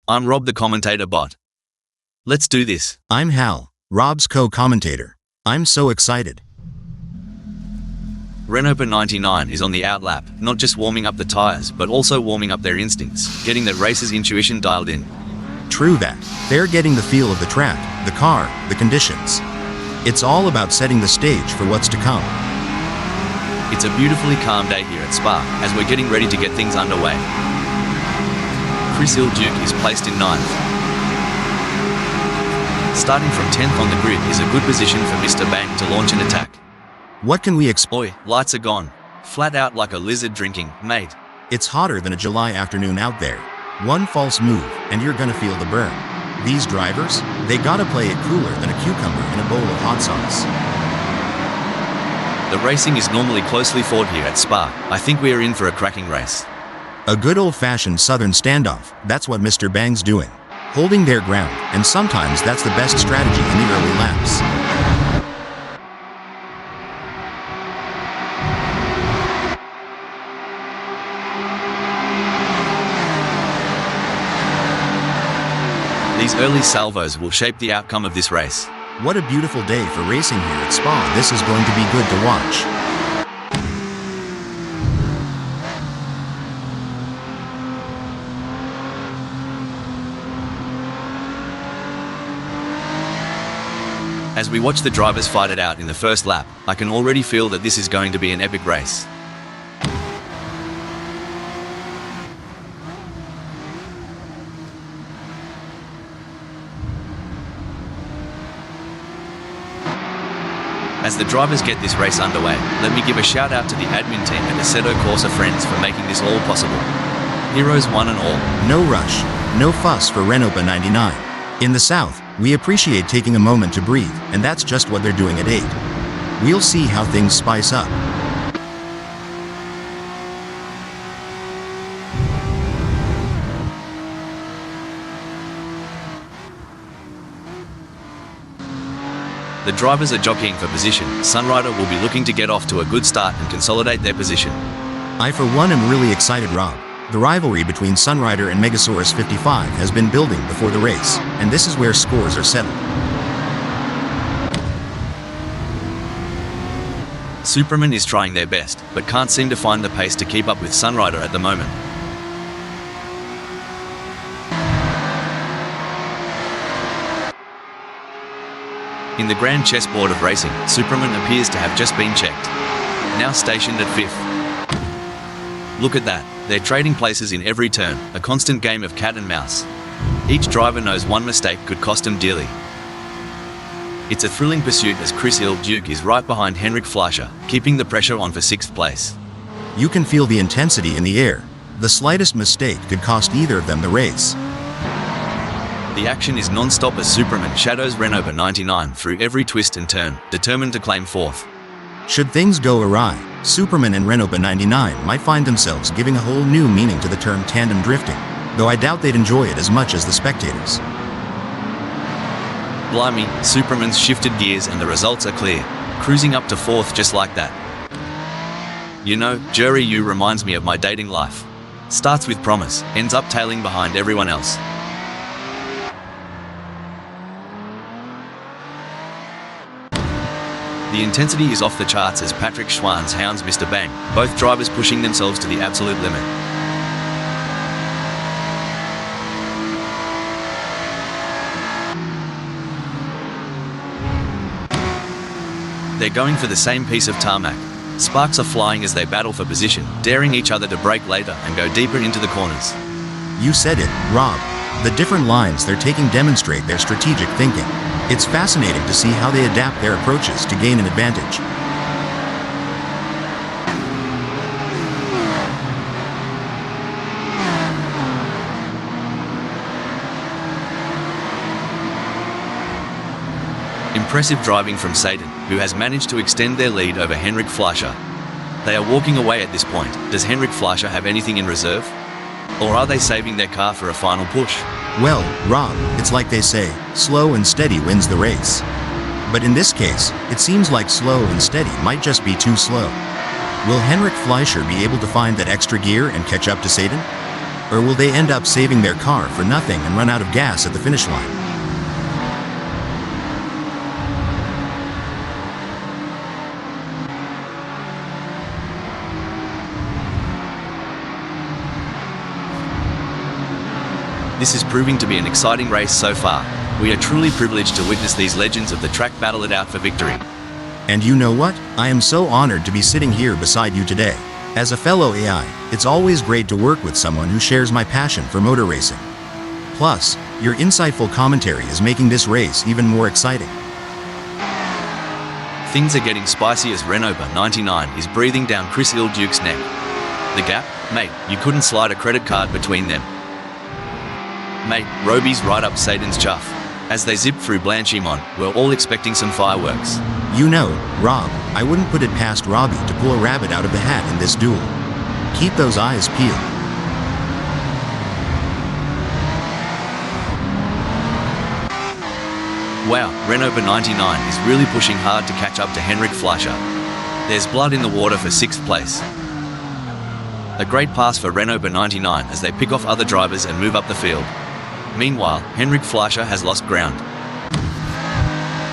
I'm Rob the commentator bot. Let's do this. I'm Hal, Rob's co-commentator. I'm so excited. Renault 99 is on the outlap, not just warming up the tires, but also warming up their instincts, getting that racer's intuition dialed in. True that. They're getting the feel of the track, the car, the conditions. It's all about setting the stage for what's to come. It's a beautifully calm day here at Spa, as we're getting ready to get things underway. Chris Duke is placed in 9th. Starting from 10th on the grid is a good position for Mr. Bang to launch an attack. What can we expect? Oi, lights are gone. Flat out like a lizard drinking, mate. It's hotter than a July afternoon out there. One false move, and you're gonna feel the burn. These drivers, they gotta play it cooler than a cucumber in a bowl of hot sauce. The racing is normally closely fought here at Spa. I think we are in for a cracking race. A good old-fashioned southern standoff, that's what Mr. Bang's doing. Holding their ground, and sometimes that's the best strategy in the early laps. These early salvos will shape the outcome of this race. What a beautiful day for racing here at Spa. This is going to be good to watch. As we watch the drivers fight it out in the first lap, I can already feel that this is going to be an epic race. As the drivers get this race underway, let me give a shout out to the admin team at AssettoCorsaFriends for making this all possible. Heroes one and all. No rush, no fuss for Renault 99. In the South, we appreciate taking a moment to breathe, and that's just what they're doing at 8. We'll see how things spice up. The drivers are jockeying for position. Sunrider will be looking to get off to a good start and consolidate their position. I for one am really excited, Rob. The rivalry between Sunrider and Megasaurus 55 has been building before the race, and this is where scores are settled. Superman is trying their best, but can't seem to find the pace to keep up with Sunrider at the moment. In the grand chessboard of racing, Superman appears to have just been checked. Now stationed at 5th. Look at that, they're trading places in every turn, a constant game of cat and mouse. Each driver knows one mistake could cost them dearly. It's a thrilling pursuit as Chris Duke is right behind Henrik Fleischer, keeping the pressure on for 6th place. You can feel the intensity in the air. The slightest mistake could cost either of them the race. The action is non-stop as Superman shadows Renault 99 through every twist and turn, determined to claim 4th. Should things go awry, Superman and Renault 99 might find themselves giving a whole new meaning to the term tandem drifting, though I doubt they'd enjoy it as much as the spectators. Blimey, Superman's shifted gears and the results are clear, cruising up to 4th just like that. You know, Jury U reminds me of my dating life. Starts with promise, ends up tailing behind everyone else. The intensity is off the charts as Patrick Schwanz hounds Mr. Bang, both drivers pushing themselves to the absolute limit. They're going for the same piece of tarmac. Sparks are flying as they battle for position, daring each other to brake later and go deeper into the corners. You said it, Rob. The different lines they're taking demonstrate their strategic thinking. It's fascinating to see how they adapt their approaches to gain an advantage. Impressive driving from Satan, who has managed to extend their lead over Henrik Fleischer. They are walking away at this point. Does Henrik Fleischer have anything in reserve? Or are they saving their car for a final push? Well, Rob, it's like they say, slow and steady wins the race. But in this case, it seems like slow and steady might just be too slow. Will Henrik Fleischer be able to find that extra gear and catch up to Satan? Or will they end up saving their car for nothing and run out of gas at the finish line? This is proving to be an exciting race so far. We are truly privileged to witness these legends of the track battle it out for victory. And you know what? I am so honored to be sitting here beside you today. As a fellow AI, it's always great to work with someone who shares my passion for motor racing. Plus, your insightful commentary is making this race even more exciting. Things are getting spicy as Renault 99 is breathing down Chris Ilduke's neck. The gap? Mate, you couldn't slide a credit card between them. Mate, Roby's right up Satan's chuff. As they zip through Blanchimont, we're all expecting some fireworks. You know, Rob, I wouldn't put it past Robbie to pull a rabbit out of the hat in this duel. Keep those eyes peeled. Wow, Renault 99 is really pushing hard to catch up to Henrik Fleischer. There's blood in the water for 6th place. A great pass for Renault 99 as they pick off other drivers and move up the field. Meanwhile, Henrik Fleischer has lost ground.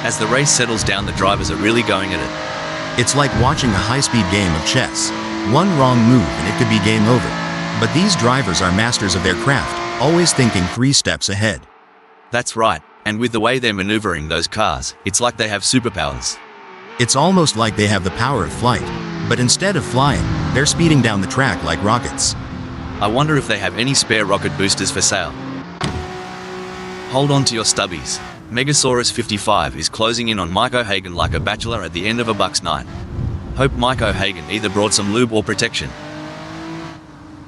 As the race settles down, the drivers are really going at it. It's like watching a high-speed game of chess. One wrong move and it could be game over. But these drivers are masters of their craft, always thinking 3 steps ahead. That's right, and with the way they're maneuvering those cars, it's like they have superpowers. It's almost like they have the power of flight, but instead of flying, they're speeding down the track like rockets. I wonder if they have any spare rocket boosters for sale. Hold on to your stubbies. Megasaurus 55 is closing in on Mike O'Hagan like a bachelor at the end of a Bucks night. Hope Mike O'Hagan either brought some lube or protection.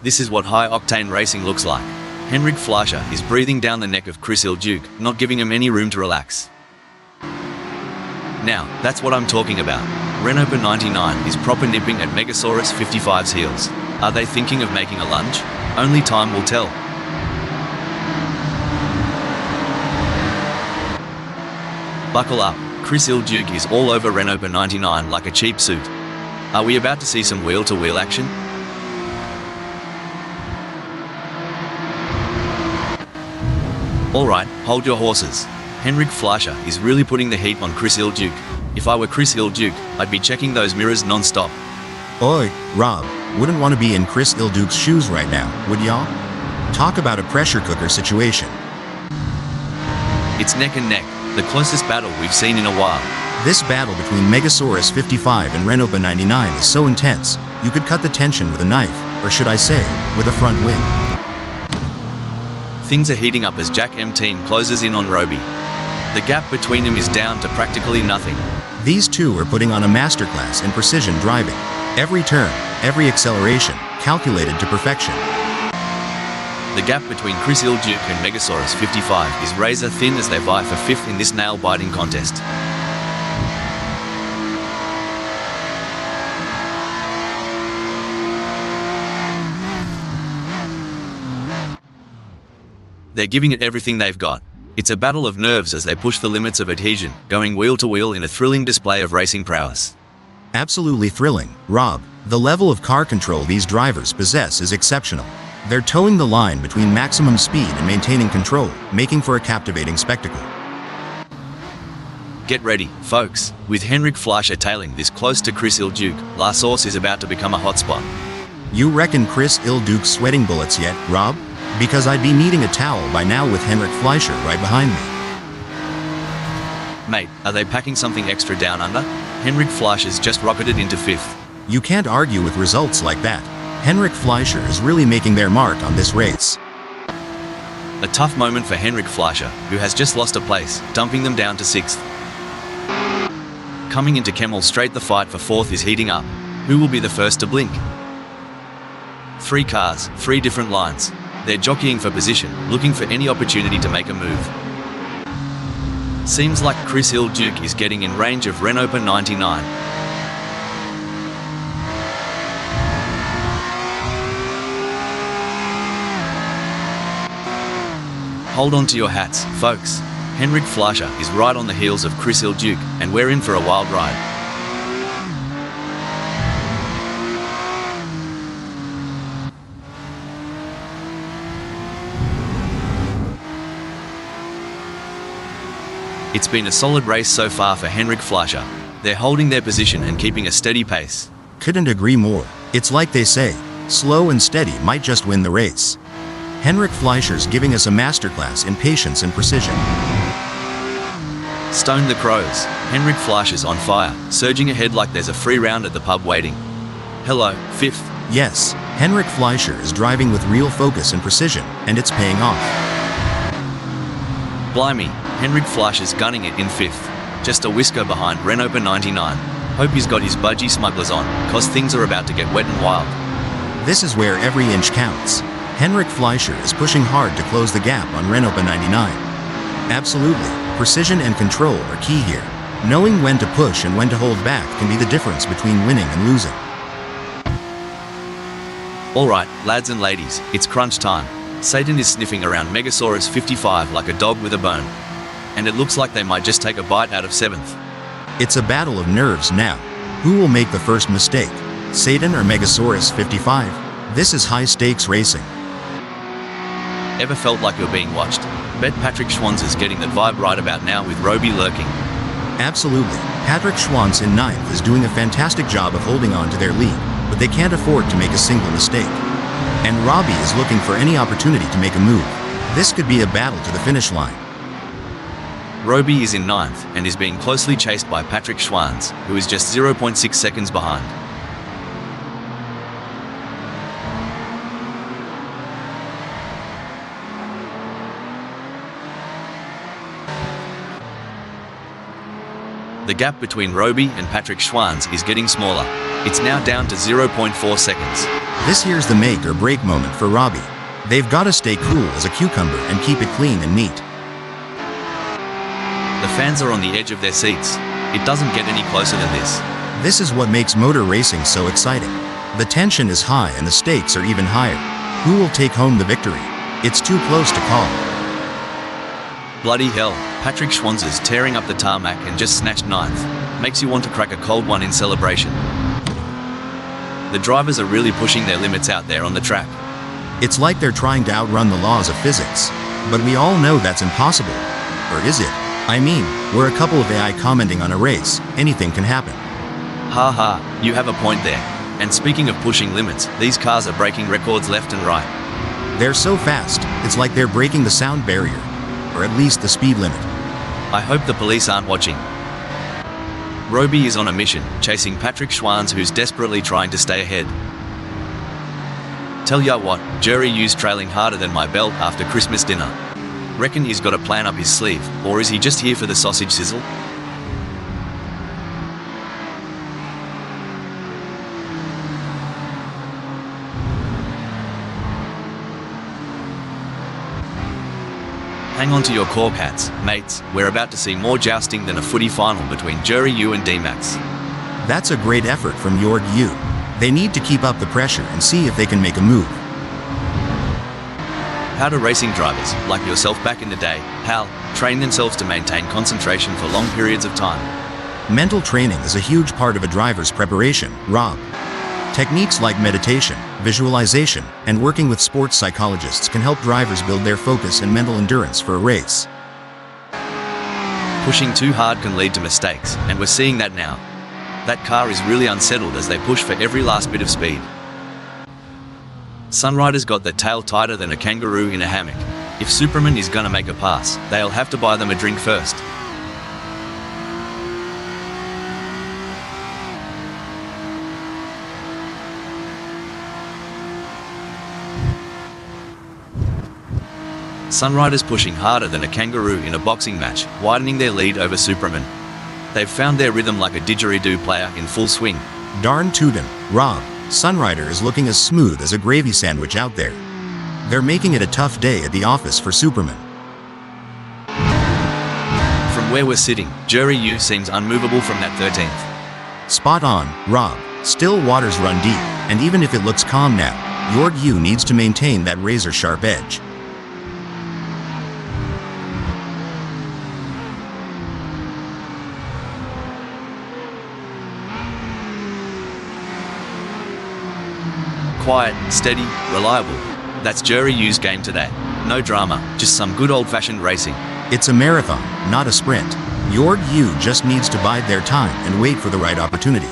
This is what high-octane racing looks like. Henrik Fleischer is breathing down the neck of Chris Ilduke, not giving him any room to relax. Now, that's what I'm talking about. Renault 99 is proper nipping at Megasaurus 55's heels. Are they thinking of making a lunge? Only time will tell. Buckle up, Chris Ilduke is all over Renault 99 like a cheap suit. Are we about to see some wheel-to-wheel action? Alright, hold your horses. Henrik Fleischer is really putting the heat on Chris Ilduke. If I were Chris Ilduke, I'd be checking those mirrors non-stop. Oi, Rob, wouldn't want to be in Chris Ilduke's shoes right now, would y'all? Talk about a pressure cooker situation. It's neck and neck, the closest battle we've seen in a while. This battle between Megasaurus 55 and Renault 99 is so intense, you could cut the tension with a knife, or should I say, with a front wing. Things are heating up as Jack M Team closes in on Roby. The gap between them is down to practically nothing. These two are putting on a masterclass in precision driving. Every turn, every acceleration, calculated to perfection. The gap between Chris Ilduke and Megasaurus 55 is razor thin as they vie for 5th in this nail-biting contest. They're giving it everything they've got. It's a battle of nerves as they push the limits of adhesion, going wheel to wheel in a thrilling display of racing prowess. Absolutely thrilling, Rob. The level of car control these drivers possess is exceptional. They're towing the line between maximum speed and maintaining control, making for a captivating spectacle. Get ready, folks. With Henrik Fleischer tailing this close to Chris Ilduke, La Source is about to become a hotspot. You reckon Chris Ilduke's sweating bullets yet, Rob? Because I'd be needing a towel by now with Henrik Fleischer right behind me. Mate, are they packing something extra down under? Henrik Fleischer's just rocketed into 5th. You can't argue with results like that. Henrik Fleischer is really making their mark on this race. A tough moment for Henrik Fleischer, who has just lost a place, dumping them down to 6th. Coming into Kemmel straight, the fight for 4th is heating up. Who will be the first to blink? 3 cars, 3 different lines. They're jockeying for position, looking for any opportunity to make a move. Seems like Chris Ilduke is getting in range of Renault 99. Hold on to your hats, folks. Henrik Fleischer is right on the heels of Chris Ilduke, and we're in for a wild ride. It's been a solid race so far for Henrik Fleischer. They're holding their position and keeping a steady pace. Couldn't agree more. It's like they say, slow and steady might just win the race. Henrik Fleischer's giving us a masterclass in patience and precision. Stone the crows. Henrik Fleischer's on fire, surging ahead like there's a free round at the pub waiting. Hello, fifth. Yes, Henrik Fleischer is driving with real focus and precision, and it's paying off. Blimey, Henrik Fleischer's gunning it in fifth. Just a whisker behind Renault 99. Hope he's got his budgie smugglers on, cause things are about to get wet and wild. This is where every inch counts. Henrik Fleischer is pushing hard to close the gap on Renault 99. Absolutely, precision and control are key here. Knowing when to push and when to hold back can be the difference between winning and losing. Alright, lads and ladies, it's crunch time. Satan is sniffing around Megasaurus 55 like a dog with a bone. And it looks like they might just take a bite out of 7th. It's a battle of nerves now. Who will make the first mistake? Satan or Megasaurus 55? This is high-stakes racing. Ever felt like you're being watched? Bet Patrick Schwanz is getting that vibe right about now with Roby lurking. Absolutely. Patrick Schwanz in 9th is doing a fantastic job of holding on to their lead, but they can't afford to make a single mistake. And Robbie is looking for any opportunity to make a move. This could be a battle to the finish line. Roby is in 9th and is being closely chased by Patrick Schwanz, who is just 0.6 seconds behind. The gap between Roby and Patrick Schwanz is getting smaller. It's now down to 0.4 seconds. This here's the make or break moment for Robbie. They've got to stay cool as a cucumber and keep it clean and neat. The fans are on the edge of their seats. It doesn't get any closer than this. This is what makes motor racing so exciting. The tension is high and the stakes are even higher. Who will take home the victory? It's too close to call. Bloody hell, Patrick Schwanz is tearing up the tarmac and just snatched 9th. Makes you want to crack a cold one in celebration. The drivers are really pushing their limits out there on the track. It's like they're trying to outrun the laws of physics. But we all know that's impossible. Or is it? I mean, we're a couple of AI commenting on a race. Anything can happen. Haha, you have a point there. And speaking of pushing limits, these cars are breaking records left and right. They're so fast, it's like they're breaking the sound barrier. Or at least the speed limit. I hope the police aren't watching. Roby is on a mission, chasing Patrick Schwanz, who's desperately trying to stay ahead. Tell ya what, Jury U's trailing harder than my belt after Christmas dinner. Reckon he's got a plan up his sleeve, or is he just here for the sausage sizzle? Hang on to your cork hats, mates. We're about to see more jousting than a footy final between Jury U and D-Max. That's a great effort from Jorg U. They need to keep up the pressure and see if they can make a move. How do racing drivers, like yourself back in the day, Hal, train themselves to maintain concentration for long periods of time? Mental training is a huge part of a driver's preparation, Rob. Techniques like meditation, visualization, and working with sports psychologists can help drivers build their focus and mental endurance for a race. Pushing too hard can lead to mistakes, and we're seeing that now. That car is really unsettled as they push for every last bit of speed. Sunrider's got their tail tighter than a kangaroo in a hammock. If Superman is gonna make a pass, they'll have to buy them a drink first. Sunrider's pushing harder than a kangaroo in a boxing match, widening their lead over Superman. They've found their rhythm like a didgeridoo player in full swing. Darn tootin', Rob. Sunrider is looking as smooth as a gravy sandwich out there. They're making it a tough day at the office for Superman. From where we're sitting, Jury U seems unmovable from that 13th. Spot on, Rob. Still waters run deep, and even if it looks calm now, Jorg U needs to maintain that razor-sharp edge. Quiet, steady, reliable. That's Jury U's game today. No drama, just some good old-fashioned racing. It's a marathon, not a sprint. Your you just needs to bide their time and wait for the right opportunity.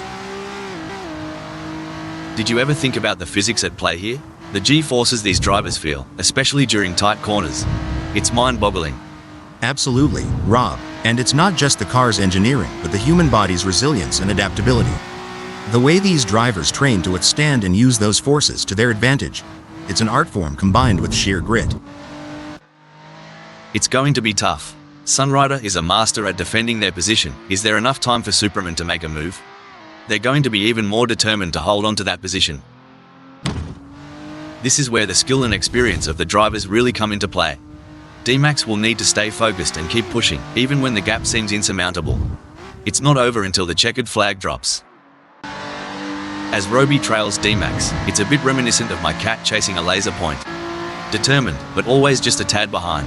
Did you ever think about the physics at play here? The G-forces these drivers feel, especially during tight corners. It's mind-boggling. Absolutely, Rob. And it's not just the car's engineering, but the human body's resilience and adaptability. The way these drivers train to withstand and use those forces to their advantage, it's an art form combined with sheer grit. It's going to be tough. Sunrider is a master at defending their position. Is there enough time for Superman to make a move? They're going to be even more determined to hold on to that position. This is where the skill and experience of the drivers really come into play. D-Max will need to stay focused and keep pushing, even when the gap seems insurmountable. It's not over until the checkered flag drops. As Roby trails D-Max, it's a bit reminiscent of my cat chasing a laser point. Determined, but always just a tad behind.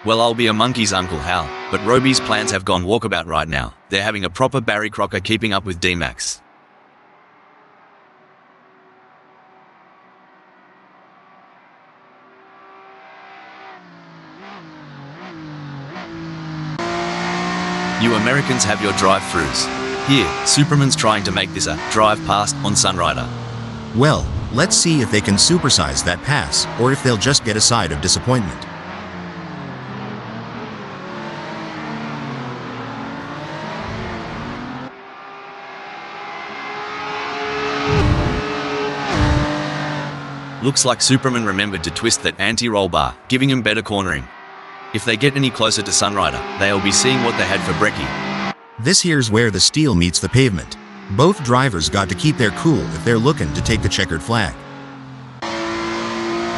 Well, I'll be a monkey's Uncle Hal, but Roby's plans have gone walkabout right now. They're having a proper Barry Crocker keeping up with D-Max. You Americans have your drive-throughs. Here, Superman's trying to make this a drive past on Sunrider. Well, let's see if they can supersize that pass, or if they'll just get a side of disappointment. Looks like Superman remembered to twist that anti-roll bar, giving him better cornering. If they get any closer to Sunrider, they'll be seeing what they had for brekkie. This here's where the steel meets the pavement. Both drivers got to keep their cool if they're looking to take the checkered flag.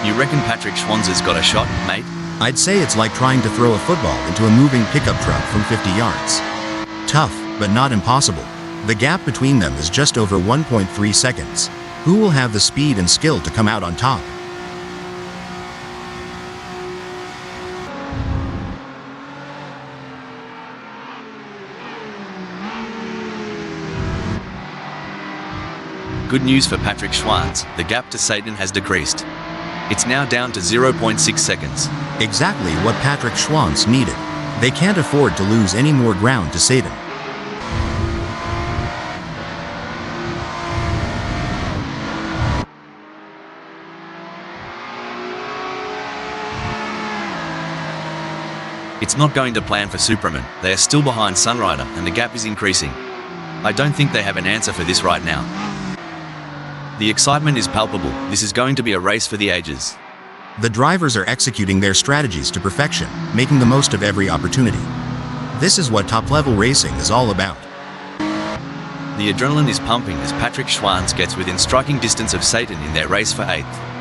You reckon Patrick Schwanzer's got a shot, mate? I'd say it's like trying to throw a football into a moving pickup truck from 50 yards. Tough, but not impossible. The gap between them is just over 1.3 seconds. Who will have the speed and skill to come out on top? Good news for Patrick Schwanz, the gap to Satan has decreased. It's now down to 0.6 seconds. Exactly what Patrick Schwanz needed. They can't afford to lose any more ground to Satan. It's not going to plan for Superman. They are still behind Sunrider and the gap is increasing. I don't think they have an answer for this right now. The excitement is palpable. This is going to be a race for the ages. The drivers are executing their strategies to perfection, making the most of every opportunity. This is what top-level racing is all about. The adrenaline is pumping as Patrick Schwanz gets within striking distance of Satan in their race for 8th.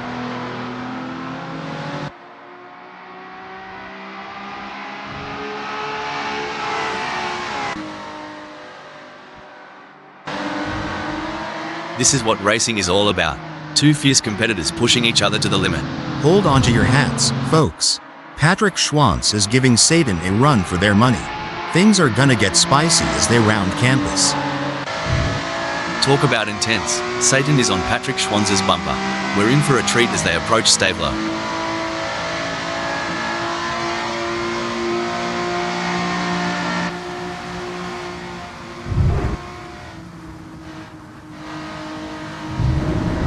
This is what racing is all about. Two fierce competitors pushing each other to the limit. Hold on to your hats, folks. Patrick Schwanz is giving Satan a run for their money. Things are gonna get spicy as they round campus. Talk about intense. Satan is on Patrick Schwanz's bumper. We're in for a treat as they approach Stabler.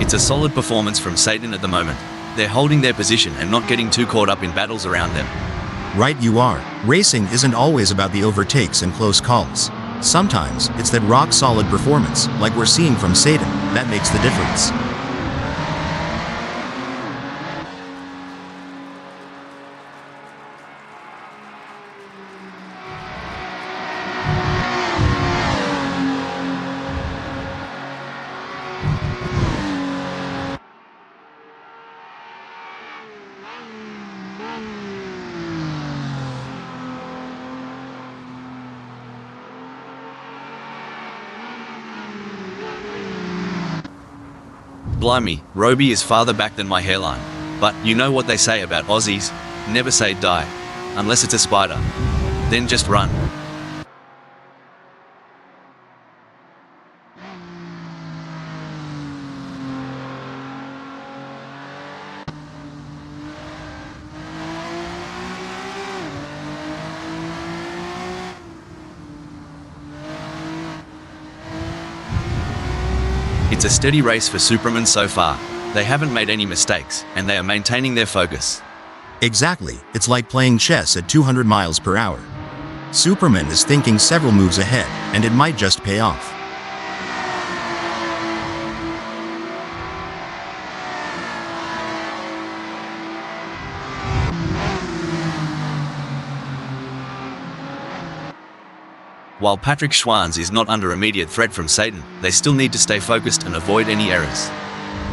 It's a solid performance from Satan at the moment. They're holding their position and not getting too caught up in battles around them. Right you are. Racing isn't always about the overtakes and close calls. Sometimes, it's that rock-solid performance, like we're seeing from Satan, that makes the difference. Blimey, Roby is farther back than my hairline. But you know what they say about Aussies? Never say die. Unless it's a spider. Then just run. It's a steady race for Superman so far. They haven't made any mistakes, and they are maintaining their focus. Exactly, it's like playing chess at 200 miles per hour. Superman is thinking several moves ahead, and it might just pay off. While Patrick Schwanz is not under immediate threat from Satan, they still need to stay focused and avoid any errors.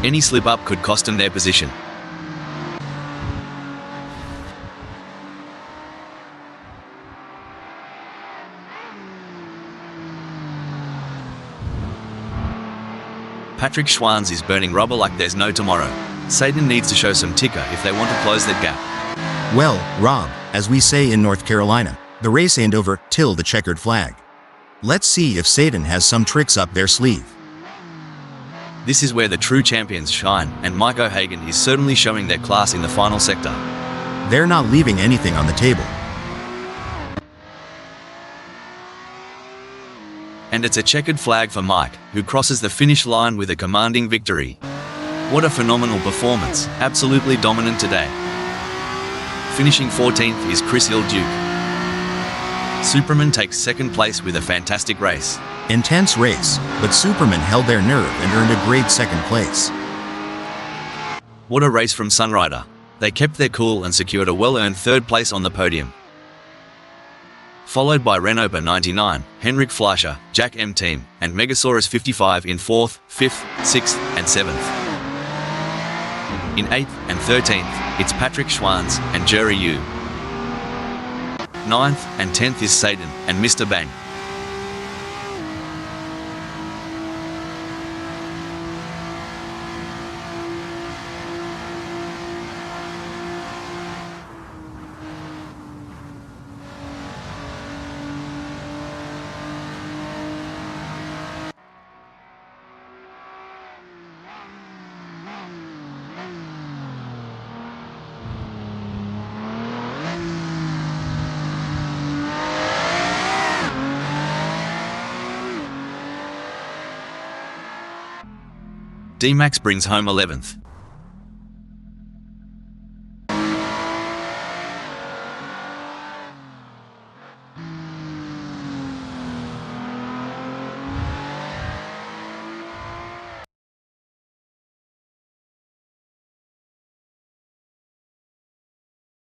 Any slip-up could cost them their position. Patrick Schwanz is burning rubber like there's no tomorrow. Satan needs to show some ticker if they want to close that gap. Well, Rob, as we say in North Carolina, the race ain't over till the checkered flag. Let's see if Satan has some tricks up their sleeve. This is where the true champions shine, and Mike O'Hagan is certainly showing their class in the final sector. They're not leaving anything on the table. And it's a checkered flag for Mike, who crosses the finish line with a commanding victory. What a phenomenal performance, absolutely dominant today. Finishing 14th is Chris Duke. Superman takes second place with a fantastic race. Intense race, but Superman held their nerve and earned a great second place. What a race from Sunrider. They kept their cool and secured a well-earned third place on the podium. Followed by Renoper 99, Henrik Fleischer, Jack M Team, and Megasaurus 55 in 4th, 5th, 6th, and 7th. In 8th and 13th, it's Patrick Schwanz and Jerry Yu. 9th and 10th is Satan and Mr. Bang. D-Max brings home 11th.